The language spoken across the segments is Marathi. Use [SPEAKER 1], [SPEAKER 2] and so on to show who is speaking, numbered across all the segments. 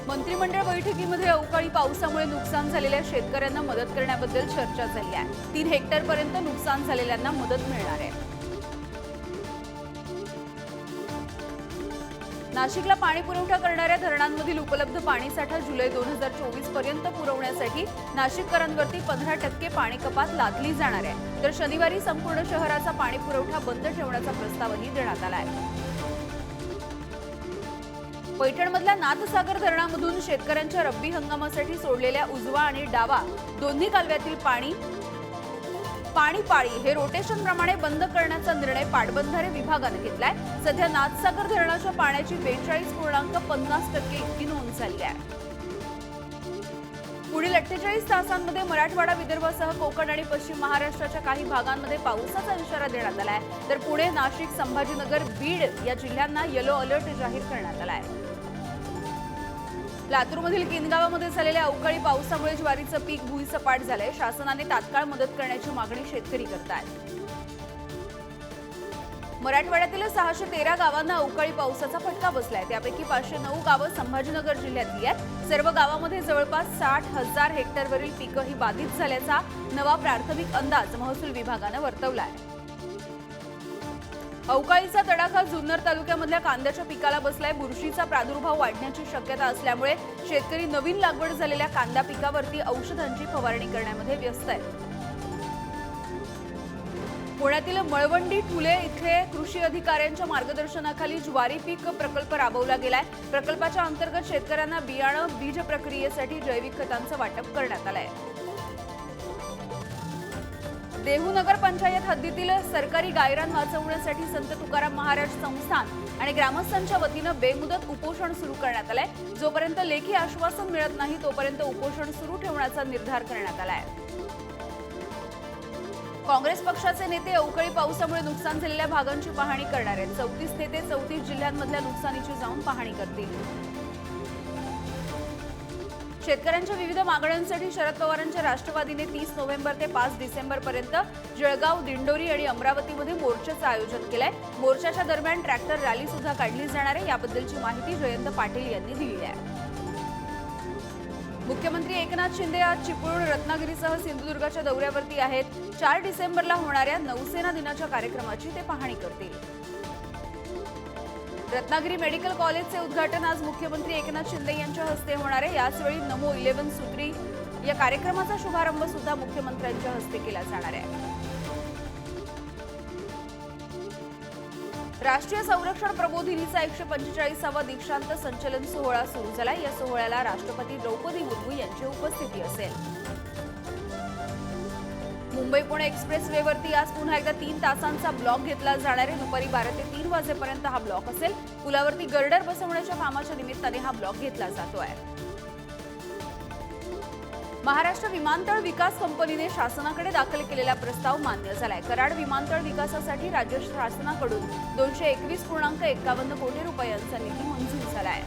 [SPEAKER 1] मंत्रिमंडळ बैठकीमध्ये अवकाळी पावसामुळे नुकसान झालेल्या शेतकऱ्यांना मदत करण्याबद्दल चर्चा झाली आहे। 3 हेक्टरपर्यंत नुकसान झालेल्यांना मदत मिळणार आहे। नाशिकला पाणी पुरवठा करणाऱ्या धरणांमधील उपलब्ध पाणीसाठा जुलै 2024 पर्यंत पुरवण्यासाठी नाशिककरांवरती 15% पाणी कपात लादली जाणार आहे। तर शनिवारी संपूर्ण शहराचा पाणी पुरवठा बंद ठेवण्याचा प्रस्तावही देण्यात आला आहे। पैठणमधल्या नाथसागर धरणामधून शेतकऱ्यांच्या रब्बी हंगामासाठी सोडलेल्या उजवा आणि डावा दोन्ही कालव्यातील पाणी पाळी हे रोटेशन प्रमाणे बंद करण्याचा निर्णय पाटबंधारे विभागाने घेतलाय। सध्या नाथसागर धरणाच्या पाण्याची 42.50% इतकी नोंद झाली आहे। पुढील 48 तासांमध्ये मराठवाडा, विदर्भासह कोकण आणि पश्चिम महाराष्ट्राच्या काही भागांमध्ये पावसाचा इशारा देण्यात आला आहे। तर पुणे, नाशिक, संभाजीनगर, बीड या जिल्ह्यांना येलो अलर्ट जाहीर करण्यात आला आहे। लातूरमधील किनगावामध्ये झालेल्या अवकाळी पावसामुळे ज्वारीचं पीक भुईसपाट झालंय। शासनाने तात्काळ मदत करण्याची मागणी शेतकरी करतायत। मराठवाड्यातील 613 गावांना अवकाळी पावसाचा फटका बसलाय। त्यापैकी 509 गावं संभाजीनगर जिल्ह्यातली आहेत। सर्व गावांमध्ये जवळपास 60,000 हेक्टरवरील पिकंही बाधित झाल्याचा नवा प्राथमिक अंदाज महसूल विभागानं वर्तवलाय। अवकाळीचा तडाखा जुन्नर तालुक्यामधल्या कांद्याच्या पिकाला बसलाय। बुरशीचा प्रादुर्भाव वाढण्याची शक्यता असल्यामुळे शेतकरी नवीन लागवड झालेल्या कांदा पिकावरती औषधांची फवारणी करण्यामध्ये व्यस्त आहेत। पुण्यातील मळवंडी ठुले इथे कृषी अधिकाऱ्यांच्या मार्गदर्शनाखाली ज्वारी पीक प्रकल्प राबवला गेलाय। प्रकल्पाच्या अंतर्गत शेतकऱ्यांना बियाणं, बीज प्रक्रियेसाठी जैविक खतांचं वाटप करण्यात आलंय। देहू नगर पंचायत हद्दीतील सरकारी गायरान वाचवण्यासाठी संत तुकाराम महाराज संस्थान आणि ग्रामस्थांच्या वतीनं बेमुदत उपोषण सुरू करण्यात आलंय। जोपर्यंत लेखी आश्वासन मिळत नाही तोपर्यंत उपोषण सुरू ठेवण्याचा निर्धार करण्यात आलाय। काँग्रेस पक्षाचे नेते अवकाळी पावसामुळे नुकसान झालेल्या भागांची पाहणी करणार आहेत। 34 नेते 34 जिल्ह्यांमधल्या नुकसानीची जाऊन पाहणी करतील। शेतकऱ्यांच्या विविध मागण्यांसाठी शरद पवारांच्या राष्ट्रवादीने 30 नोव्हेंबर ते 5 डिसेंबर पर्यंत जळगाव, दिंडोरी आणि अमरावतीमध्ये मोर्चाचं आयोजन केलंय। मोर्चाच्या दरम्यान ट्रॅक्टर रॅली सुद्धा काढली जाणार आहे। याबद्दलची माहिती जयंत पाटील यांनी दिली आहे। मुख्यमंत्री एकनाथ शिंदे आज चिपळूण, रत्नागिरीसह सिंधुदुर्गाच्या दौऱ्यावरती आहेत। 4 डिसेंबरला होणाऱ्या नौसेना दिनाच्या कार्यक्रमाची ते पाहणी करतील। रत्नागिरी मेडिकल कॉलेजचे उद्घाटन आज मुख्यमंत्री एकनाथ शिंदे यांच्या हस्ते होणार आहे। याचवेळी नमो 11 सूत्री या कार्यक्रमाचा शुभारंभ सुद्धा मुख्यमंत्र्यांच्या हस्ते केला जाणार आहे। राष्ट्रीय संरक्षण प्रबोधिनीचा 145वा दीक्षांत संचलन सोहळा सुरू झाला। या सोहळ्याला राष्ट्रपती द्रौपदी मुर्मू यांची उपस्थिती असेल। मुंबई पुणे एक्सप्रेस वेवरती आज पुन्हा एकदा 3 तासांचा ब्लॉक घेतला जाणार आहे। दुपारी 12 ते 3 वाजेपर्यंत हा ब्लॉक असेल। पुलावरती गर्डर बसवण्याच्या कामाच्या निमित्ताने हा ब्लॉक घेतला जातोय। महाराष्ट्र विमानतळ विकास कंपनीने शासनाकडे दाखल केलेला प्रस्ताव मान्य झालाय। कराड विमानतळ विकासासाठी राज्य शासनाकडून 221.51 कोटी रुपयांचा निधी मंजूर झालाय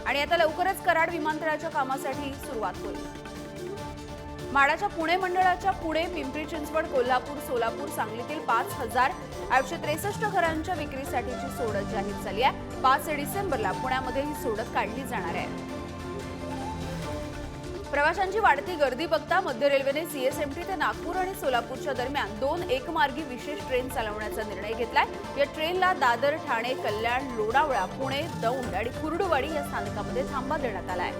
[SPEAKER 1] आणि आता लवकरच कराड विमानतळाच्या कामासाठी सुरुवात होईल। माडाच्या पुणे मंडळाच्या पुणे, पिंपरी चिंचवड, कोल्हापूर, सोलापूर, सांगलीतील 5,863 घरांच्या विक्रीसाठीची सोडत जाहीर झाली आहे। 5 डिसेंबरला पुण्यामध्ये ही सोडत काढली जाणार आहे। प्रवाशांची वाढती गर्दी बघता मध्य रेल्वेने सीएसएमटी ते नागपूर आणि सोलापूरच्या दरम्यान 2 एकमार्गी विशेष ट्रेन चालवण्याचा निर्णय घेतलाय। या ट्रेनला दादर, ठाणे, कल्याण, लोणावळा, पुणे, दौंड आणि कुर्डुवाडी या स्थानकामध्ये थांबा देण्यात आलाय।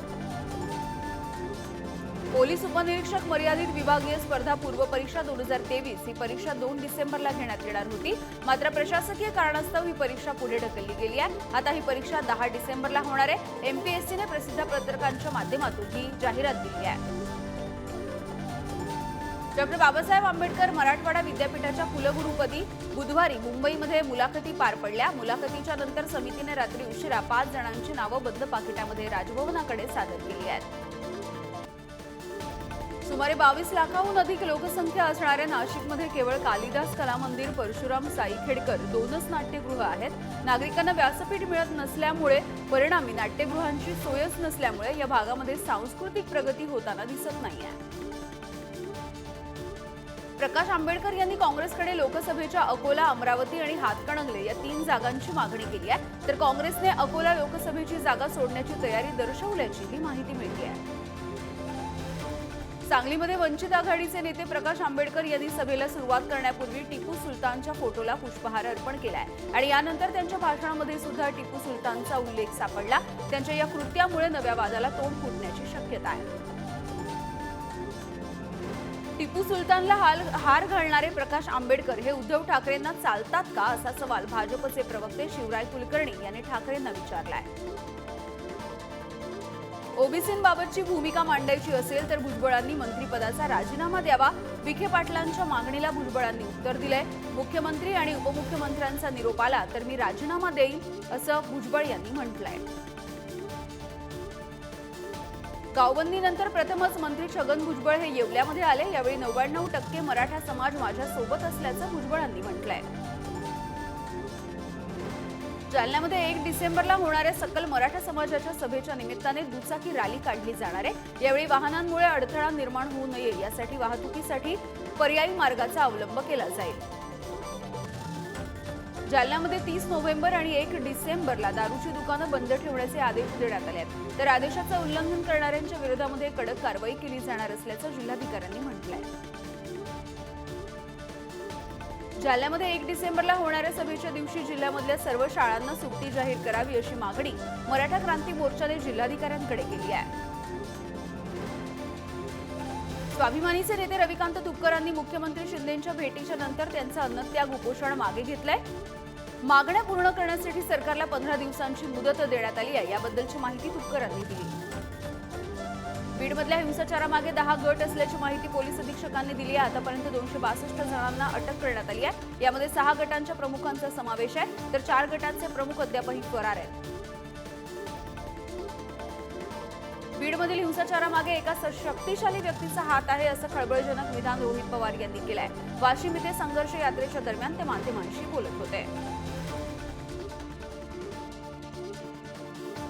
[SPEAKER 1] पोलीस उपनिरीक्षक मर्यादित विभागीय स्पर्धा पूर्व परीक्षा 2023 ही परीक्षा 2 डिसेंबरला घेण्यात येणार होती। मात्र प्रशासकीय कारणास्तव ही परीक्षा पुढे ढकलली गेली आहे। आता ही परीक्षा 10 डिसेंबरला होणार आहे। एमपीएससीने प्रसिद्ध पत्रकारांच्या माध्यमातून ही जाहिरात दिली आहे। डॉ. बाबासाहेब आंबेडकर मराठवाडा विद्यापीठाच्या कुलगुरूपदी बुधवारी मुंबईमध्ये मुलाखती पार पडल्या। मुलाखतीच्या नंतर समितीने रात्री उशिरा 5 जणांची नावं बंद पाकिटामध्ये राजभवनाकडे सादर केली आहेत। सुमारे 22 लाखाहून अधिक लोकसंख्या असणाऱ्या नाशिकमध्ये केवळ कालिदास कला मंदिर, परशुराम साईखेडकर 2च नाट्यगृह आहेत। नागरिकांना व्यासपीठ मिळत नसल्यामुळे परिणामी नाट्यगृहांची सोयच नसल्यामुळे या भागामध्ये सांस्कृतिक प्रगती होताना दिसत नाहीये। प्रकाश आंबेडकर यांनी काँग्रेसकडे लोकसभेच्या अकोला, अमरावती आणि हातकणंगले या 3 जागांची मागणी केली आहे, तर काँग्रेसने अकोला लोकसभेची जागा सोडण्याची तयारी दर्शवल्याचीही माहिती मिळते आहे. सांगलीमध्ये वंचित आघाडीचे नेते प्रकाश आंबेडकर यांनी सभेला सुरुवात करण्यापूर्वी टिपू सुलतानच्या फोटोला पुष्पहार अर्पण केलाय आणि यानंतर त्यांच्या भाषणामध्ये सुद्धा टिपू सुलतानचा उल्लेख सापडला. त्यांच्या या कृत्यामुळे नव्या वादाला तोंड फुटण्याची शक्यता आहे. टिपू सुलतानला हार घालणारे प्रकाश आंबेडकर हे उद्धव ठाकरेंना चालतात का, असा सवाल भाजपचे प्रवक्ते शिवराय कुलकर्णी यांनी ठाकरेंना विचारलाय. ओबीसींबाबतची भूमिका मांडायची असेल तर भुजबळांनी मंत्रिपदाचा राजीनामा द्यावा. विखे पाटलांच्या मागणीला भुजबळांनी उत्तर दिलंय. मुख्यमंत्री आणि उपमुख्यमंत्र्यांचा निरोप आला तर मी राजीनामा देईन, असं भुजबळ यांनी म्हटलंय. गावबंदीनंतर प्रथमच मंत्री छगन भुजबळ हे येवल्यामध्ये आले. यावेळी 99% मराठा समाज माझ्या सोबत असल्याचं भुजबळांनी म्हटलंय. जालन्यामध्ये 1 डिसेंबरला होणाऱ्या सकल मराठा समाजाच्या सभेच्या निमित्ताने दुचाकी रॅली काढली जाणार आहे. यावेळी वाहनांमुळे अडथळा निर्माण होऊ नये यासाठी वाहतुकीसाठी पर्यायी मार्गाचा अवलंब केला जाईल. जालन्यामध्ये 30 नोव्हेंबर आणि 1 डिसेंबरला दारूची दुकानं बंद ठेवण्याचे आदेश देण्यात आले आहेत, तर आदेशाचं उल्लंघन करणाऱ्यांच्या विरोधामध्ये कडक कारवाई केली जाणार असल्याचं जिल्हाधिकाऱ्यांनी म्हटलंय. जालन्यामध्ये 1 डिसेंबरला होणाऱ्या सभेच्या दिवशी जिल्ह्यामधल्या सर्व शाळांना सुट्टी जाहीर करावी अशी मागणी मराठा क्रांती मोर्चाने जिल्हाधिकाऱ्यांकडे केली आहे. स्वाभिमानीचे नेते रविकांत तुपकरांनी मुख्यमंत्री शिंदेंच्या भेटीच्या नंतर त्यांचं अन्नत्याग उपोषण मागे घेतलंय. मागण्या पूर्ण करण्यासाठी सरकारला 15 दिवसांची मुदत देण्यात आली आहे, याबद्दलची माहिती तुपकरांनी दिली. बीडमधल्या हिंसाचारामागे 10 गट असल्याची माहिती पोलीस अधीक्षकांनी दिली आहे. आतापर्यंत 262 जणांना अटक करण्यात आली आहे. यामध्ये 6 गटांच्या प्रमुखांचा समावेश आहे, तर 4 गटांचे प्रमुख अद्यापही फरार आहेत. बीडमधील हिंसाचारामागे एका शक्तिशाली व्यक्तीचा हात आहे, असं खळबळजनक विधान रोहित पवार यांनी केलंय. वाशिम इथे संघर्ष यात्रेच्या दरम्यान ते माध्यमांशी बोलत होते.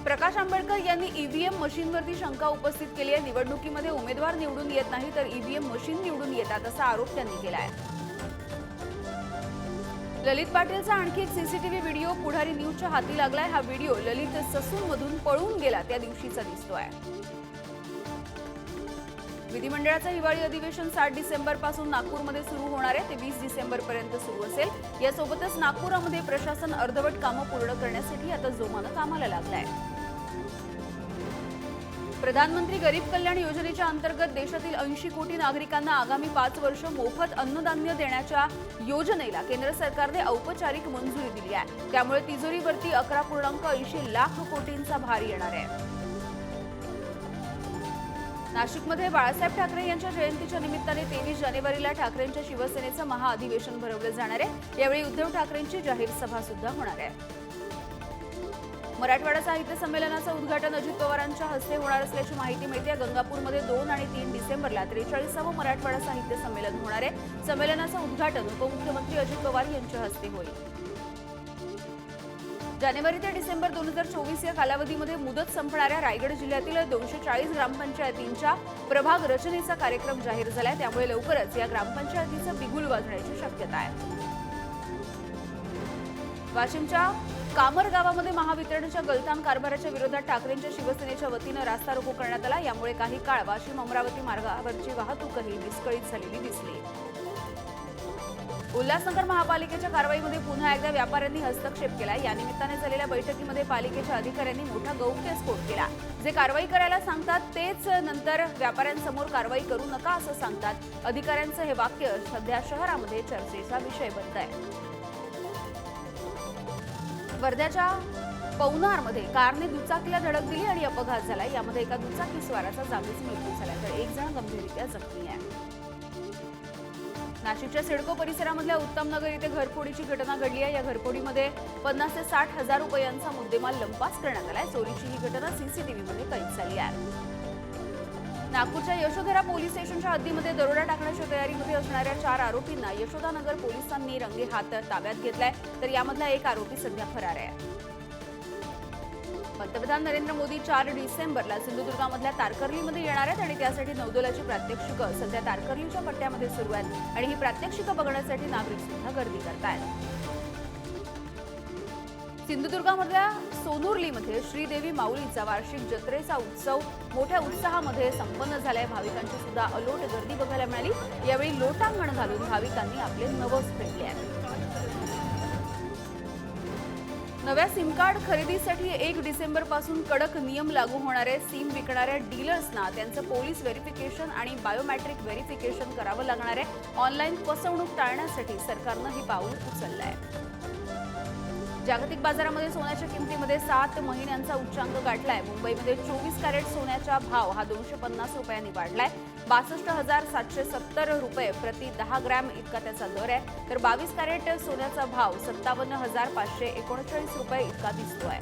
[SPEAKER 1] प्रकाश आंबेडकर यांनी ईव्हीएम मशीनवरती शंका उपस्थित केली आहे. निवडणुकीमध्ये उमेदवार निवडून येत नाही तर ईव्हीएम मशीन निवडून येतात, असा आरोप त्यांनी केला आहे. ललित पाटीलचा आणखी एक सीसीटीव्ही व्हिडिओ पुढारी न्यूजच्या हाती लागलाय. हा व्हिडिओ ललित ससूनमधून पळून गेला त्या दिवशीचा दिसतोय. विधिमंडळाचं हिवाळी अधिवेशन 7 डिसेंबरपासून नागपूरमध्ये सुरू होणार आहे, ते 20 डिसेंबरपर्यंत सुरू असेल. यासोबतच नागपुरामध्ये प्रशासन अर्धवट कामं पूर्ण करण्यासाठी आता जोमानं कामाला लागलंय. प्रधानमंत्री गरीब कल्याण योजनेच्या अंतर्गत देशातील 80 कोटी नागरिकांना आगामी 5 वर्ष मोफत अन्नधान्य देण्याच्या योजनेला केंद्र सरकारने औपचारिक मंजुरी दिली आहे. त्यामुळे तिजोरीवरती 11.80 लाख कोटींचा भार येणार आहे. नाशिकमध्ये बाळासाहेब ठाकरे यांच्या जयंतीच्या निमित्ताने 23 जानेवारीला ठाकरेंच्या शिवसेनेचं महाअधिवेशन भरवलं जाणार आहे. यावेळी उद्धव ठाकरेंची जाहीर सभा सुद्धा होणार आहे. मराठवाडा साहित्य संमेलनाचं उद्घाटन अजित पवारांच्या हस्ते होणार असल्याची माहिती मिळते. गंगापूरमध्ये 2 आणि 3 डिसेंबरला 43वे मराठवाडा साहित्य संमेलन होणार आहे. संमेलनाचं उद्घाटन उपमुख्यमंत्री अजित पवार यांच्या हस्ते होईल. जानेवारी ते डिसेंबर 2024 या कालावधीमध्ये मुदत संपणाऱ्या रायगड जिल्ह्यातील 240 ग्रामपंचायतींच्या प्रभाग रचनेचा कार्यक्रम जाहीर झालाय. त्यामुळे लवकरच या ग्रामपंचायतीचं बिगुल वाजण्याची शक्यता आहे. वाशिमच्या कामर गावामध्ये महावितरणच्या गलथान कारभाराच्या विरोधात ठाकरेंच्या शिवसेनेच्या वतीनं रास्ता रोको करण्यात आला. यामुळे काही काळ वाशिम अमरावती मार्गावरची वाहतूकही विस्कळीत झालेली दिसली. उल्हासनगर महापालिकेच्या कारवाईमध्ये पुन्हा एकदा व्यापाऱ्यांनी हस्तक्षेप केला. या निमित्ताने झालेल्या बैठकीमध्ये पालिकेच्या अधिकाऱ्यांनी मोठा गौप्यस्फोट केला. जे कारवाई करायला सांगतात तेच नंतर व्यापाऱ्यांसमोर कारवाई करू नका असं सांगतात. अधिकाऱ्यांचं हे वाक्य सध्या शहरामध्ये चर्चेचा विषय बनत आहे. वर्ध्याच्या पवनारमध्ये कारने दुचाकीला धडक दिली आणि अपघात झाला. यामध्ये एका दुचाकीस्वाराचा जागीच मृत्यू झाला तर 1 जण गंभीररीत्या जखमी आहे. नाशिकच्या सिडको परिसरामधल्या उत्तम नगर इथे घरफोडीची घटना घडली आहे. या घरफोडीमध्ये 50 ते 60 हजार रुपयांचा मुद्देमाल लंपास करण्यात आलाय. चोरीची ही घटना सीसीटीव्हीमध्ये कैद झाली आहे. नागपूरच्या यशोधरा पोलीस स्टेशनच्या हद्दीमध्ये दरोडा टाकण्याच्या तयारीमध्ये असणाऱ्या 4 आरोपींना यशोदानगर पोलिसांनी रंगेहात ताब्यात घेतलाय. तर यामधला एक आरोपी सध्या फरार आहे. पंतप्रधान नरेंद्र मोदी 4 डिसेंबरला सिंधुदुर्गामधल्या तारकर्लीमध्ये येणार आहेत आणि त्यासाठी नौदलाची प्रात्यक्षिकं सध्या तारकर्लीच्या पट्ट्यामध्ये सुरू आहेत आणि ही प्रात्यक्षिकं बघण्यासाठी नागरिक सुद्धा गर्दी करतायत. सिंधुदुर्गामधल्या सोनुर्लीमध्ये श्रीदेवी माऊलीचा वार्षिक जत्रेचा उत्सव मोठ्या उत्साहामध्ये संपन्न झालाय. भाविकांची सुद्धा अलोट गर्दी बघायला मिळाली. यावेळी लोटांगण घालून भाविकांनी आपले नवस फेडले आहे. नव्या सिम कार्ड खरेदीसाठी 1 डिसेंबरपासून कडक नियम लागू होणार आहे. सिम विकणाऱ्या डीलर्सना त्यांचं पोलीस व्हेरिफिकेशन आणि बायोमॅट्रिक व्हेरिफिकेशन करावं लागणार आहे. ऑनलाईन फसवणूक टाळण्यासाठी सरकारनं हे पाऊल उचललं आहे. जागतिक बाजारामध्ये सोन्याच्या किमतीमध्ये 7 महिन्यांचा उच्चांक गाठलाय. मुंबईमध्ये 24 कॅरेट सोन्याचा भाव हा 250 रुपयांनी वाढलाय. 62,770 रुपये प्रति 10 ग्रॅम इतका त्याचा दर आहे. तर 22 कॅरेट सोन्याचा भाव 57,539 रुपये इतका दिसतोय.